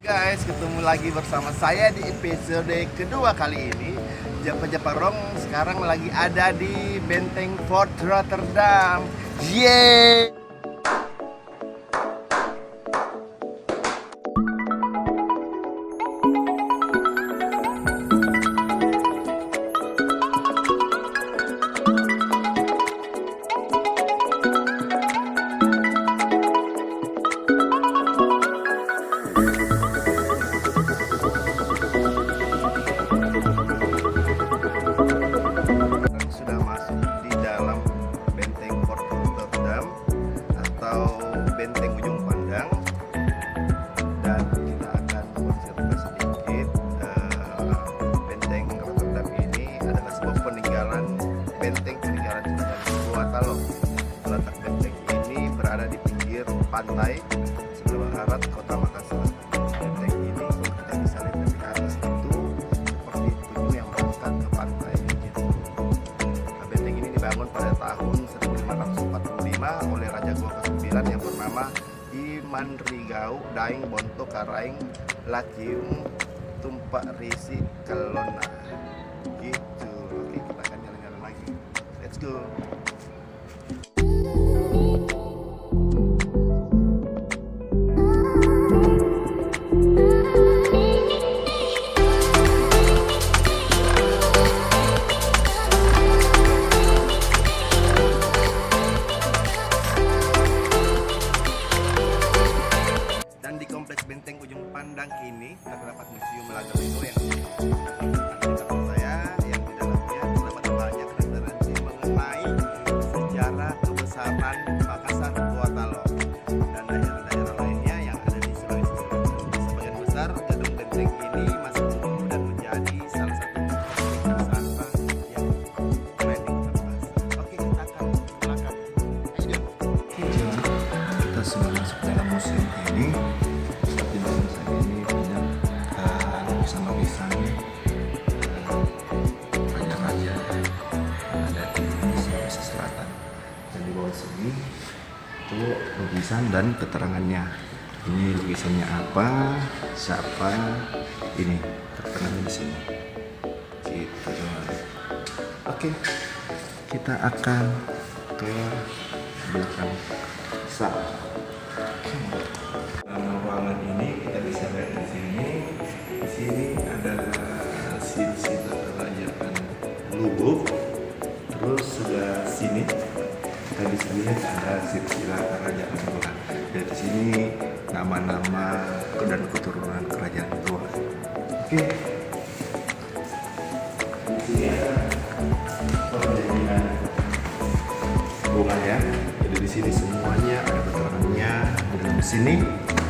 Guys, ketemu lagi bersama saya di episode kedua kali ini. Japa Rong sekarang lagi ada di Benteng Fort Rotterdam. Yeay! Sudah masuk di dalam Benteng Fort Rotterdam atau Benteng Ujung Pandang, dan kita akan bercerita sedikit. Benteng Rotterdam ini adalah sebuah peninggalan peninggalan Gua Talok. Letak benteng ini berada di pinggir pantai sebelah barat kota Makassar. Benteng ini kalau kita bisa lihat dari atas itu seperti tujuh yang berangkat ke pantai gitu. Benteng ini dibangun pada tahun 1545 oleh Raja Goa ke-9 yang bernama Imandrigau Daeng Bonto Karaeng Lakiung Tumpak Risi Kelona gitu. Oke, kita akan jalan-jalan lagi. Let's go. Dan di kompleks Benteng Ujung Pandang ini terdapat Museum Lagerlinggo yang dekat saya, yang di dalamnya terdapat banyak referensi mengenai sejarah kebesaran Makassar, Gua Talok, dan daerah-daerah lainnya yang ada di Sulawesi Selatan. Sebagian besar gedung benteng ini masih utuh dan menjadi salah satu objek wisata yang keren di Kota Makassar. Oke, kita akan ke belakang. Ayo. Kita sudah masuk dalam museum ini. Seperti belakang saya ini banyak lukisan-lukisannya raja-raja yang ada di Sulawesi Selatan. Dan di bawah sini itu lukisan dan keterangannya. Ini lukisannya apa, siapa, ini keterangannya di sini. Gitu. Oke, kita akan ke belakang sana. Ruangan ini kita bisa lihat di sini. Di sini ada silsilah kerajaan Lubuk. Terus sebelah sini kita bisa lihat ada silsilah kerajaan Goa. Dan di sini nama-nama dan keturunan kerajaan Goa. Oke. Di sini ada perjanjian bunga ya. Jadi di sini semuanya ada keterangannya di dalam sini.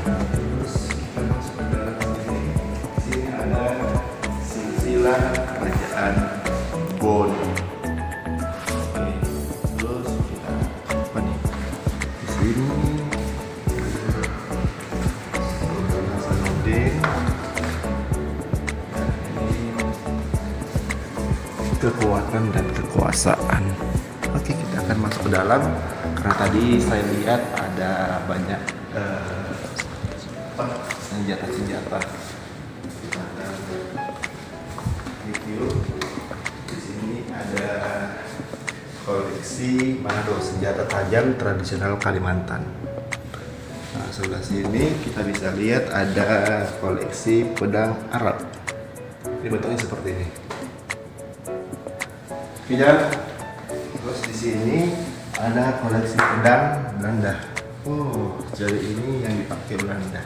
Terus kita masuk ke dalam sini. Di sini ada silsilah kerajaan Bon. Oke. Terus kita apa nih? Di sini Sultan Hasanuddin. Dan ini kekuatan dan kekuasaan. Oke, kita akan masuk ke dalam karena tadi saya lihat ada banyak senjata-senjata. Kita akan review. Di sini ada koleksi Manado, senjata tajam tradisional Kalimantan. Nah, sebelah sini kita bisa lihat ada koleksi pedang Arab. Ini bentuknya seperti ini. Tidak. Terus di sini ada koleksi pedang Belanda. Oh, jadi ini yang dipakai Belanda.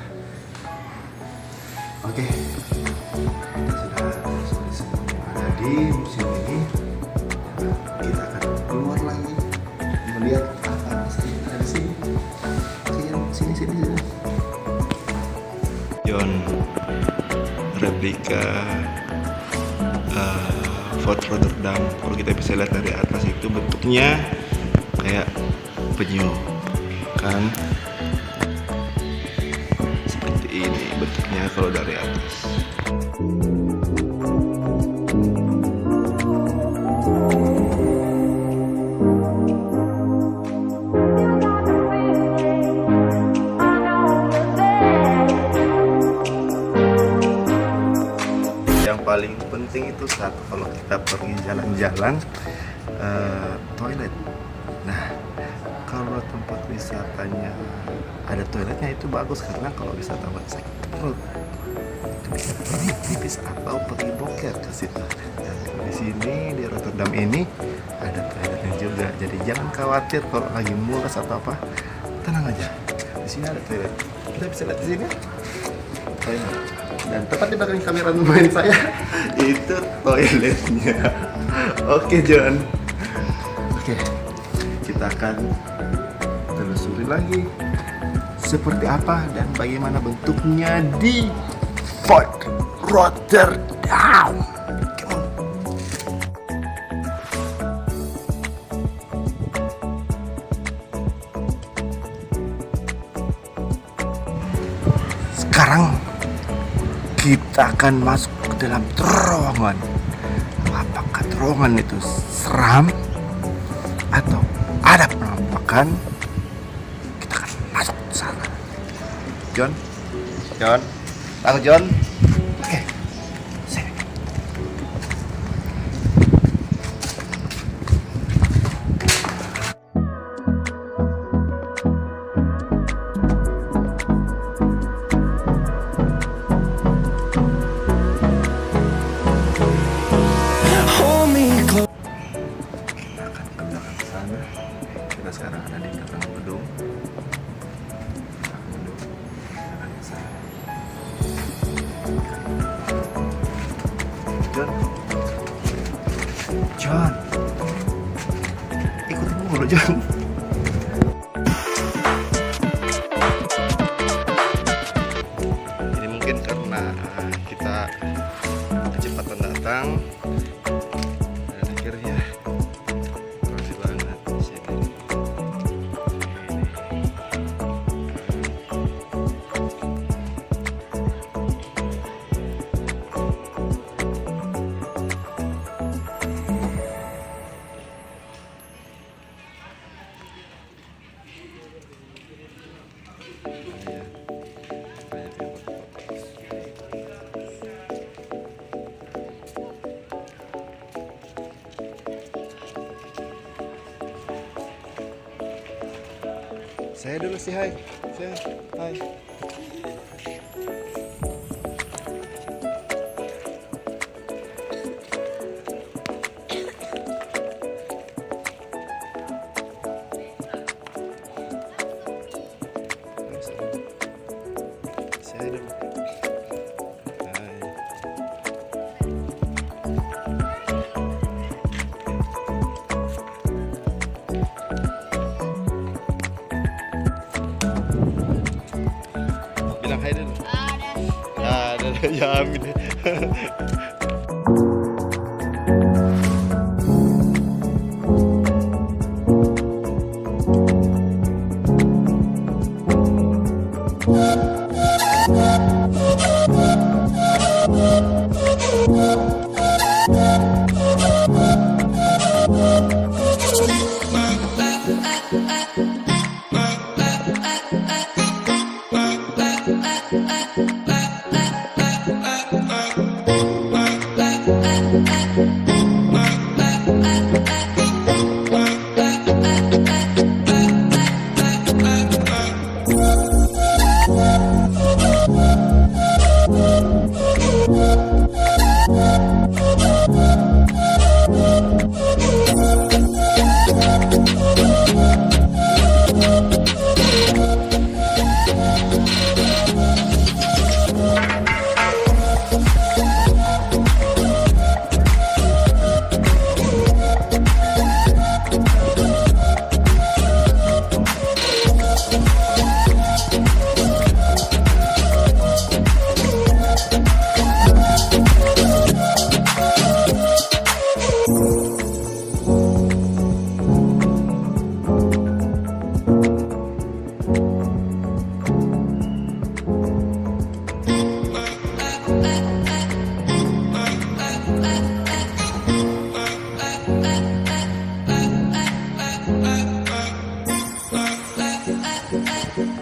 Oke, kita sudah semuanya ada di museum ini. Kita akan keluar lagi melihat apa saja yang ada di sini. Sini. John replika Fort Rotterdam. Kalau kita bisa lihat dari atas itu bentuknya kayak penyu kan, seperti ini bentuknya kalau dari atas. paling penting itu satu, kalau kita pergi jalan-jalan, toilet. Nah, kalau tempat wisatanya ada toiletnya itu bagus, karena kalau wisatawan sakit perut itu bisa pergi pipis atau pergi boker ke situ. Dan di sini di Rotterdam ini ada toiletnya juga, jadi jangan khawatir kalau lagi mules atau apa, tenang aja. Di sini ada toilet. Kita bisa lihat di sini toilet. Dan tepat di belakang kamera main saya itu toiletnya. Oke John. Oke, kita akan telusuri lagi seperti apa dan bagaimana bentuknya di Fort Rotterdam. Come on. Sekarang kita akan masuk ke dalam terowongan. Apakah terowongan itu seram atau ada penampakan? Kita akan masuk ke sana. John, takut John? Oke, sini. Kita sekarang ada di belakang gedung. John, ikutin mulu John. Ini mungkin karena kita kecepatan datang dan akhirnya masih banget di sini. Saya dulu sih hai. Hai. Saya dulu. Hai. Bilang hai dulu. Ada. Ya amin.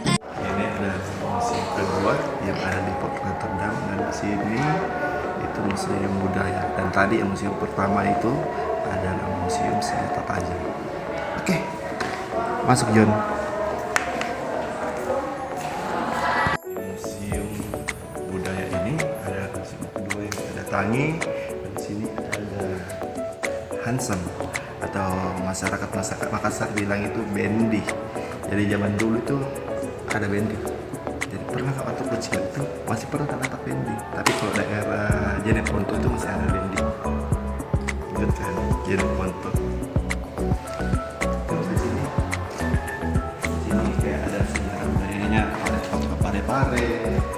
Ini adalah musim kedua yang ada di Fort Rotterdam, dan di sini itu itu museum budaya. Dan tadi museum pertama itu adalah museum senjata tajam. Oke, masuk John. Museum budaya ini ada museum kedua yang kita datangi. Dan di sini ada Hansen atau masyarakat Makassar bilang itu bendi. Jadi zaman dulu itu ada bendi. Jadi pernah waktu kecil itu masih pernah dapat bendi. Tapi kalau daerah Jeneponto itu masih ada bendi. Ingat kan Jeneponto. Terus di sini kayak ada sejarah budayanya, ada pare-pare.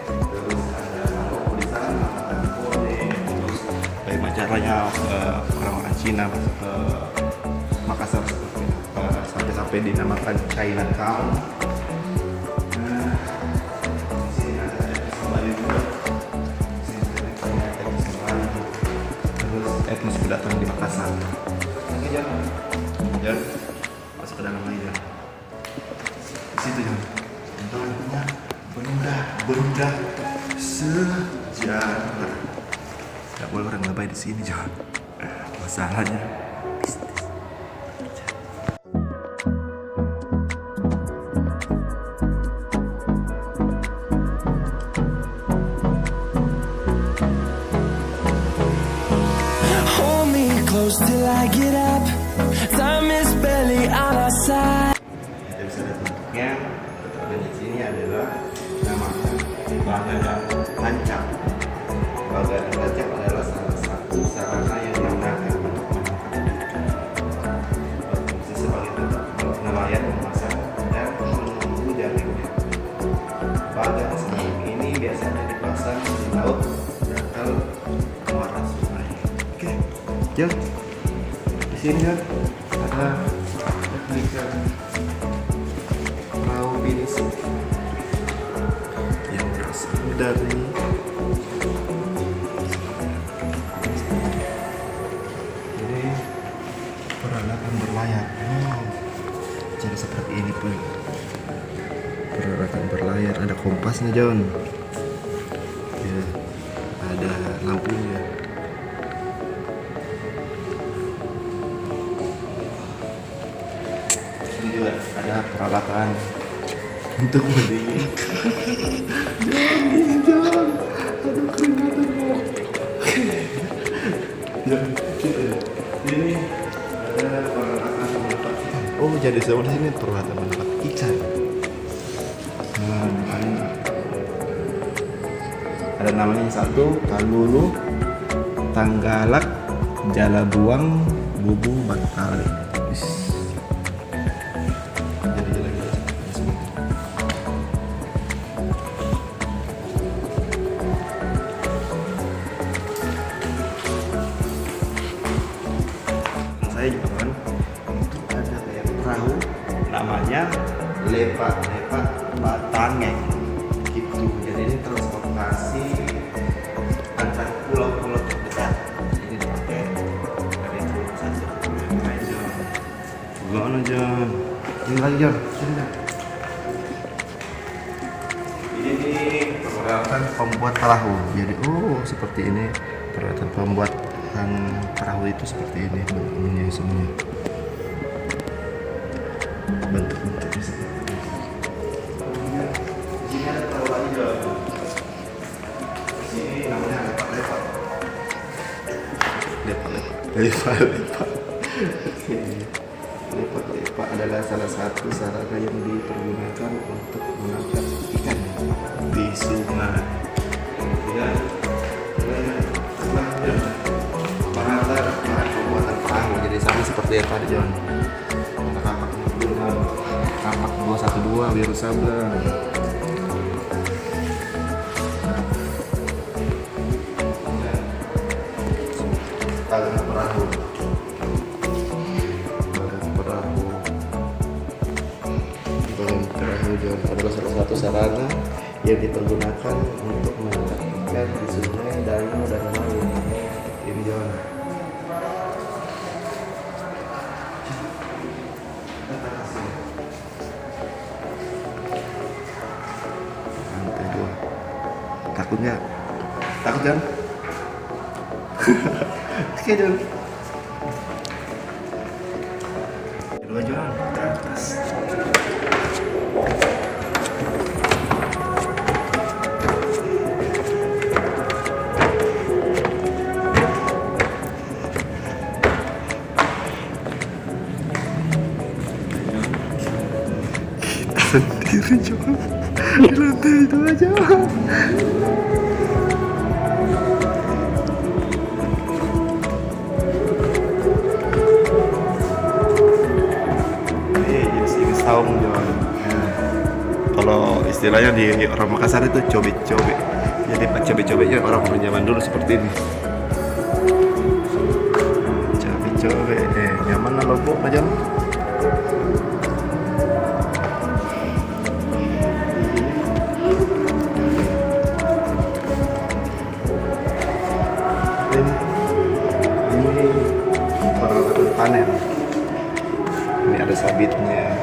Terus ada Maroko di sana, ada Kone. Terus kayak macaranya orang-orang Cina masuk ke Makassar sampai dinamakan Chinatown. Etnis pendatang di Makassar. Oke Jon, masuk ke dalam lagi Jon. Di situ Jon, teman-teman punya benda sejarah. Gak boleh orang lebay di sini Jon. Masalahnya bisnis. Till I get up, time is barely on our side. Kita bisa lihat bentuknya. Bentuknya di sini adalah namanya Bagada Lancap. Bagada Lancap adalah salah satu sarana yang digunakan untuk berfungsi sebagai tempat nelayan memasak dan menunggu jaringnya. Bagada semacam ini biasanya dipasang di laut atau muara sungai. Oke, Jon. Di sini kan ada replika perahu pinisi yang berasal dari ini peralatan berlayar. Jadi seperti ini pun peralatan berlayar. Ada kompasnya John, ya, ada lampunya. Ini juga ada peralatan untuk mendingin. Jangan, aduh keringatan mau. Ini ada peralatan menangkap ikan. Oh, jadi sebelah sini peralatan menangkap ikan. Ada namanya satu Kalulu, Tanggalak, Jalabuang, Bubu, Batali. Saya John, itu ada kayak perahu namanya lepat Batangeng gitu. Jadi ini transportasi antar pulau-pulau terdekat. Ini dipakai dari pulau satu ke pulau yang lain John. Gimana John? Ini lagi John, sini John. Ini peralatan pembuat perahu. Jadi seperti ini peralatan pembuat perahu itu seperti ini bentuknya semuanya. Bentuk-bentuknya seperti ini. Di sini ada perahu lagi John. Di sini namanya lepat. Lepat adalah salah satu sarana yang dipergunakan untuk menangkap ikan di sungai. Ya. Pembuatan perahu jadi sama seperti yang tadi John. Kapak 212 biru sablon. Badan perahu John adalah salah satu sarana yang dipergunakan untuk menangkap ikan di sungai, danau, dan laut. Ini John. Lantai 2. Takut kan? Oke Jon. Dua Jon ke atas. Sendiri Jon. Di lantai itu aja. Saung Jon. Kalau istilahnya di orang Makassar itu cobek-cobek. Jadi cobek-cobeknya orang zaman dulu seperti ini. Cobek-cobek. Nyaman lah logo aja. Ini peralatan panen. Ini ada sabitnya.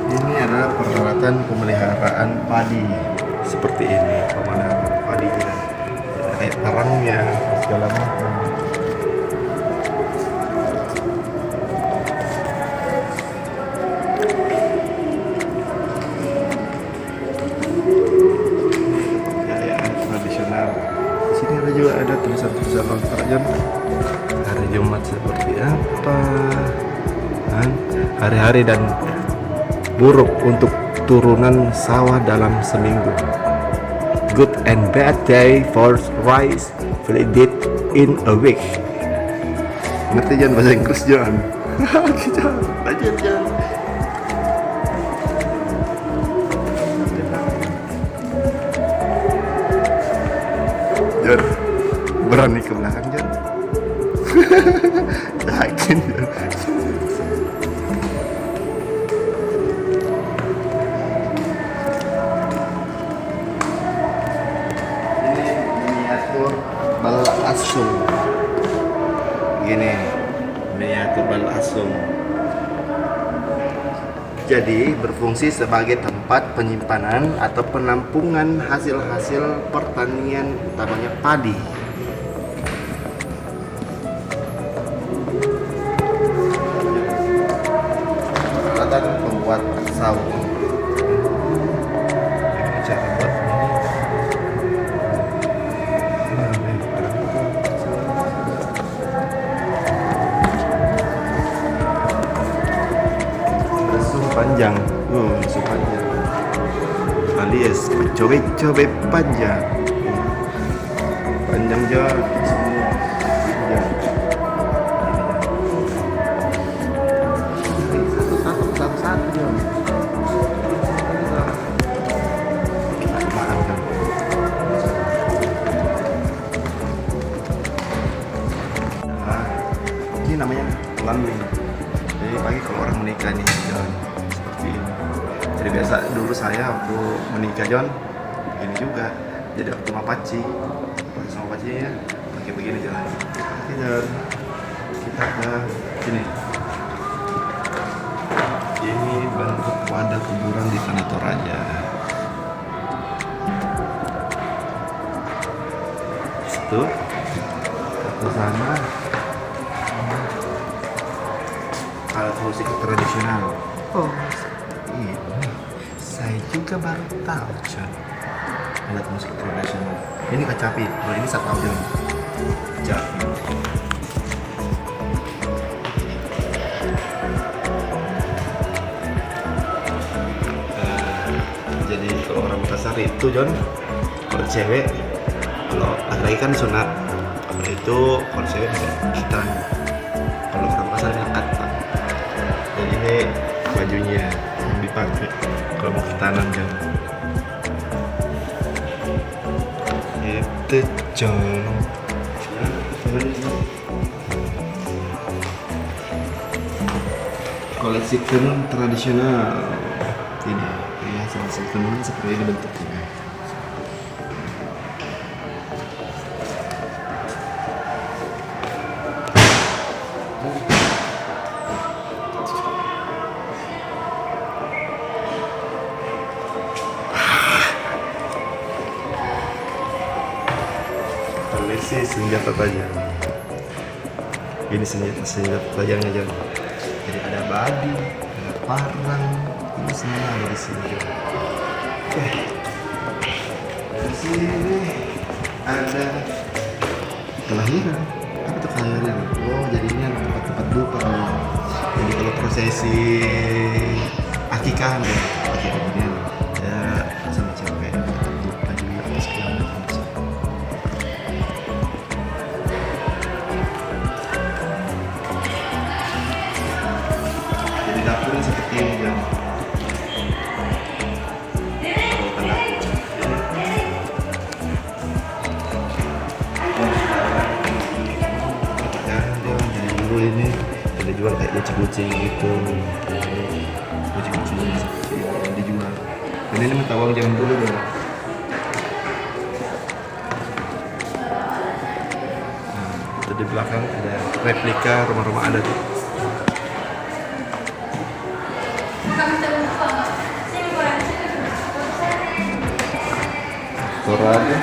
Ini adalah peralatan pemeliharaan padi seperti ini, pemeliharaan padi kayak tarangnya segala macam. Kekayaan tradisional. Di sini ada juga ada tulisan-tulisan lontar Jon. Hari Jumat seperti apa? Hari-hari dan buruk untuk turunan sawah dalam seminggu. Good and bad day for rice validate in a week. Ngerti Jon bahasa Inggris Jon? Kita belajar Jon. Jon, berani ke belakang Jon. Yakin Jon. Bal asung gini, miniatur bal asung. Jadi berfungsi sebagai tempat penyimpanan atau penampungan hasil-hasil pertanian, utamanya padi. Peralatan pembuat saung. Ini cara buat panjang, musuh panjang, alias cobek-cobek panjang, panjang Jon, semua satu-satu Jon. Kita maafkan. Nah, ini namanya lambing. Jadi pagi kalau orang menikah nih Jon. Jadi biasa dulu saya waktu menikah Jon, ini juga. Jadi waktu mapaci, sama pacinya pakai begini Jon. Oke Jon, kita ke sini. Ini bentuk wadah kuburan di Tanah Toraja. Situ, ke sana. Alat musik tradisional. Oh, ini saya juga baru tahu Jon. Alat musik tradisional. Ini kecapi. Kalau ini saya tahu Jon. Kecapi. Jadi kalau orang Makassar itu Jon, kalau cewek, kalau laki-laki kan sunat. Kalau itu kalau cewek bisa khitan. Kalau orang Makassar ini kata. Dan ini bajunya yang dipakai kalau mau khitanan Jon. Itu Jon. Koleksi tenun tradisional. Ini hasil tenun seperti ini bentuknya. kasih senjata tajam. Ini senjata tajamnya Jon. Jadi ada babi, ada parang, ini semua ada di sini Jon. Oke. Di sini ada kelahiran. Apa tuh kelahiran? Oh, jadi ini ada tempat-tempat duka nih. Jadi kalau prosesi akikah ya, akikah ini ya sama cewek tempat duka juga ada segala macam. Jadi dapurnya seperti ini Jon. Ini ada jual kayak kucing-kucing gitu, kucing-kucing yang dijual. Dan ini minta uang jangan dulu dong. Nah, itu di belakang ada replika rumah-rumah adat. Toraja.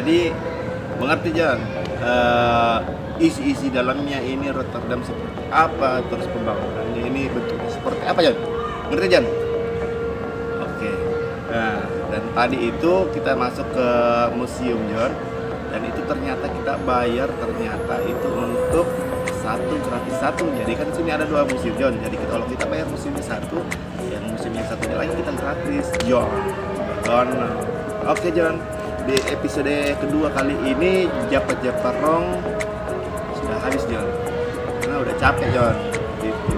Jadi mengerti Jon, isi-isi dalamnya ini Rotterdam seperti apa, terus pembangunannya ini bentuknya seperti apa Jon? Ngerti Jon? Oke. Nah, dan tadi itu kita masuk ke museum Jon, dan itu ternyata kita bayar ternyata itu untuk satu gratis satu. Jadi kan sini ada 2 museum Jon. Jadi kalau kita bayar museum satu, yang museum yang satunya lagi kita gratis Jon. Oke Jon. Di episode kedua kali ini Japarong sudah habis Jon, karena udah capek Jon gitu.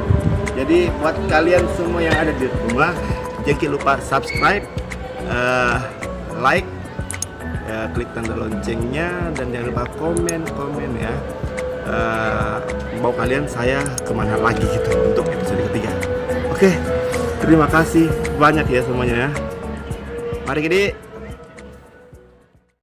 Jadi buat kalian semua yang ada di rumah, jangan lupa subscribe, like, klik tanda loncengnya, dan jangan lupa komen ya. Mau kalian saya kemana lagi gitu untuk episode ketiga. Oke, terima kasih banyak ya semuanya ya. Mari Gede.